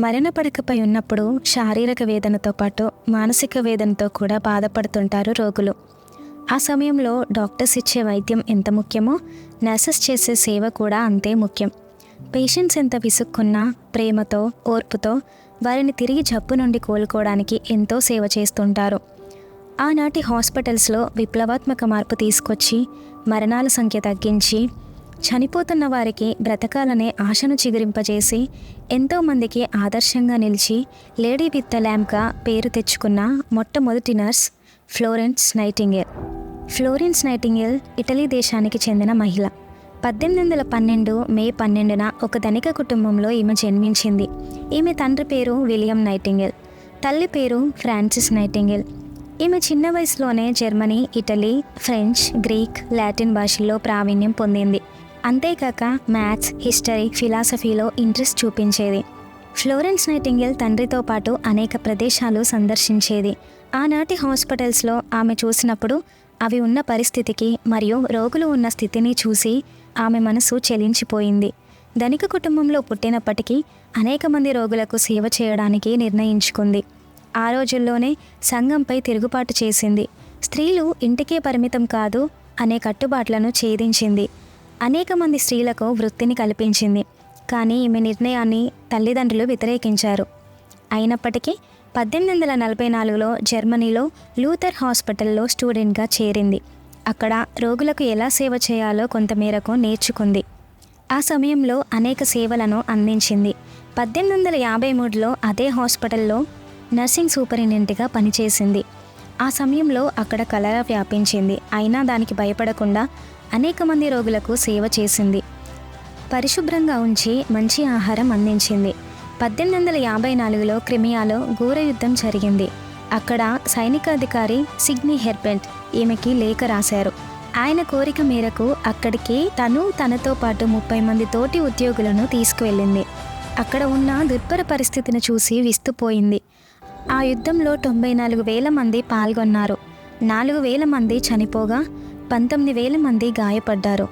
మరణ పడకపై ఉన్నప్పుడు శారీరక వేదనతో పాటు మానసిక వేదనతో కూడా బాధపడుతుంటారు రోగులు. ఆ సమయంలో డాక్టర్స్ ఇచ్చే వైద్యం ఎంత ముఖ్యమో నర్సెస్ చేసే సేవ కూడా అంతే ముఖ్యం. పేషెంట్స్ ఎంత విసుక్కున్నా ప్రేమతో ఓర్పుతో వారిని తిరిగి జబ్బు నుండి కోలుకోవడానికి ఎంతో సేవ చేస్తుంటారు. ఆనాటి హాస్పిటల్స్లో విప్లవాత్మక మార్పు తీసుకొచ్చి మరణాల సంఖ్య తగ్గించి చనిపోతున్న వారికి బ్రతకాలనే ఆశను చిగురింపజేసి ఎంతోమందికి ఆదర్శంగా నిలిచి లేడీ విత్ ద ల్యాంప్గా పేరు తెచ్చుకున్న మొట్టమొదటి nurse Florence nightingale. Florence nightingale Italy దేశానికి చెందిన మహిళ. 1812 మే 12న ఒక ధనిక కుటుంబంలో ఈమె జన్మించింది. ఈమె తండ్రి పేరు విలియం నైటింగేల్, తల్లి పేరు ఫ్రాన్సిస్ నైటింగేల్. ఈమె చిన్న వయసులోనే Germany, Italy, French, Greek, Latin భాషల్లో ప్రావీణ్యం పొందింది. అంతేకాక మ్యాథ్స్, హిస్టరీ, ఫిలాసఫీలో ఇంట్రెస్ట్ చూపించేది. ఫ్లోరెన్స్ నైటింగేల్ తండ్రితో పాటు అనేక ప్రదేశాలు సందర్శించేది. ఆనాటి హాస్పిటల్స్లో ఆమె చూసినప్పుడు అవి ఉన్న పరిస్థితికి మరియు రోగులు ఉన్న స్థితిని చూసి ఆమె మనసు చెలించిపోయింది. ధనిక కుటుంబంలో పుట్టినప్పటికీ అనేక మంది రోగులకు సేవ చేయడానికి నిర్ణయించుకుంది. ఆ రోజుల్లోనే సంఘంపై తిరుగుబాటు చేసింది. స్త్రీలు ఇంటికే పరిమితం కాదు అనే కట్టుబాట్లను ఛేదించింది. అనేక మంది స్త్రీలకు వృత్తిని కల్పించింది. కానీ ఈమె నిర్ణయాన్ని తల్లిదండ్రులు వ్యతిరేకించారు. అయినప్పటికీ 1844లో జర్మనీలో లూథర్ హాస్పిటల్లో స్టూడెంట్గా చేరింది. అక్కడ రోగులకు ఎలా సేవ చేయాలో కొంతమేరకు నేర్చుకుంది. ఆ సమయంలో అనేక సేవలను అందించింది. 1853లో అదే హాస్పిటల్లో నర్సింగ్ సూపరింటెండెంట్గా పనిచేసింది. ఆ సమయంలో అక్కడ కలరా వ్యాపించింది. అయినా దానికి భయపడకుండా అనేక మంది రోగులకు సేవ చేసింది. పరిశుభ్రంగా ఉంచి మంచి ఆహారం అందించింది. 1854లో క్రిమియాలో ఘోర యుద్ధం జరిగింది. అక్కడ సైనికాధికారి సిగ్నీ హెర్బెంట్ ఈమెకి లేఖ రాశారు. ఆయన కోరిక మేరకు అక్కడికి తనతో పాటు 30 మంది తోటి ఉద్యోగులను తీసుకువెళ్ళింది. అక్కడ ఉన్న దుర్భర పరిస్థితిని చూసి విస్తుపోయింది. ఆ యుద్ధంలో 94,000 మంది పాల్గొన్నారు. 4,000 మంది చనిపోగా 19,000 మంది గాయపడ్డారు.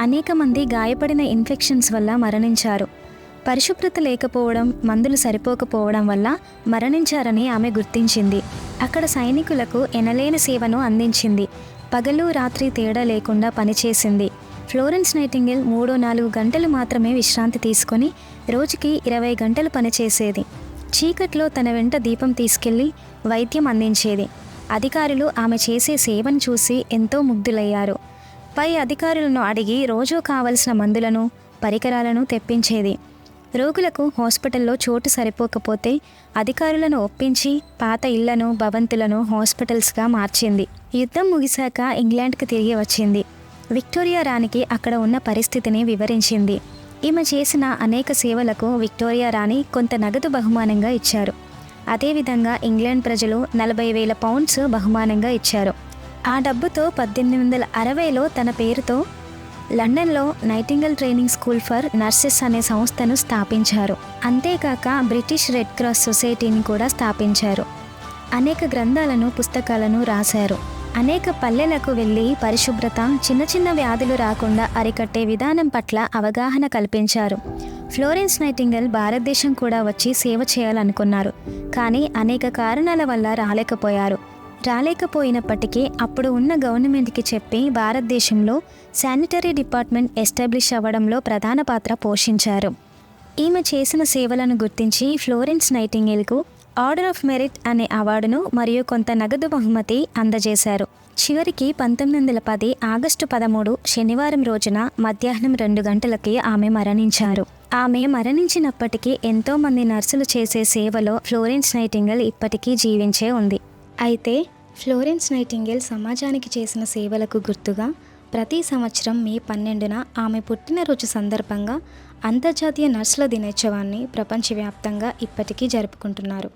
అనేక మంది గాయపడిన ఇన్ఫెక్షన్స్ వల్ల మరణించారు. పరిశుభ్రత లేకపోవడం, మందులు సరిపోకపోవడం వల్ల మరణించారని ఆమె గుర్తించింది. అక్కడ సైనికులకు ఎనలేని సేవను అందించింది. పగలు రాత్రి తేడా లేకుండా పనిచేసింది. ఫ్లోరెన్స్ నైటింగేల్ 3-4 గంటలు మాత్రమే విశ్రాంతి తీసుకొని రోజుకి 20 గంటలు పనిచేసేది. చీకట్లో తన వెంట దీపం తీసుకెళ్లి వైద్యం అందించేది. అధికారులు ఆమె చేసే సేవను చూసి ఎంతో ముగ్ధులయ్యారు. పై అధికారులను అడిగి రోజూ కావలసిన మందులను, పరికరాలను తెప్పించేది. రోగులకు హాస్పిటల్లో చోటు సరిపోకపోతే అధికారులను ఒప్పించి పాత ఇళ్లను, భవంతులను హాస్పిటల్స్గా మార్చింది. యుద్ధం ముగిశాక ఇంగ్లాండ్కి తిరిగి వచ్చింది. విక్టోరియా రాణికి అక్కడ ఉన్న పరిస్థితిని వివరించింది. ఈమె చేసిన అనేక సేవలకు విక్టోరియా రాణి కొంత నగదు బహుమానంగా ఇచ్చారు. అదేవిధంగా ఇంగ్లాండ్ ప్రజలు 40,000 పౌండ్స్ బహుమానంగా ఇచ్చారు. ఆ డబ్బుతో 1860లో తన పేరుతో లండన్లో nightingale training school for nurses అనే సంస్థను స్థాపించారు. అంతేకాక బ్రిటిష్ రెడ్ క్రాస్ సొసైటీని కూడా స్థాపించారు. అనేక గ్రంథాలను, పుస్తకాలను రాశారు. అనేక పల్లెలకు వెళ్ళి పరిశుభ్రత, చిన్న చిన్న వ్యాధులు రాకుండా అరికట్టే విధానం పట్ల అవగాహన కల్పించారు. ఫ్లోరెన్స్ నైటింగేల్ భారతదేశం కూడా వచ్చి సేవ చేయాలనుకున్నారు. కానీ అనేక కారణాల వల్ల రాలేకపోయినప్పటికీ అప్పుడు ఉన్న గవర్నమెంట్కి చెప్పి భారతదేశంలో శానిటరీ డిపార్ట్మెంట్ ఎస్టాబ్లిష్ అవ్వడంలో ప్రధాన పాత్ర పోషించారు. ఈమె చేసిన సేవలను గుర్తించి ఫ్లోరెన్స్ నైటింగేల్కు ఆర్డర్ ఆఫ్ మెరిట్ అనే అవార్డును మరియు కొంత నగదు బహుమతి అందజేశారు. చివరికి 1910 ఆగస్టు 13 శనివారం రోజున మధ్యాహ్నం 2 గంటలకి ఆమె మరణించారు. ఆమె మరణించినప్పటికీ ఎంతోమంది నర్సులు చేసే సేవలో ఫ్లోరెన్స్ నైటింగేల్ ఇప్పటికీ జీవించే ఉంది. అయితే ఫ్లోరెన్స్ నైటింగేల్ సమాజానికి చేసిన సేవలకు గుర్తుగా ప్రతి సంవత్సరం మే 12న ఆమె పుట్టినరోజు సందర్భంగా అంతర్జాతీయ నర్సుల దినోత్సవాన్ని ప్రపంచవ్యాప్తంగా ఇప్పటికీ జరుపుకుంటున్నారు.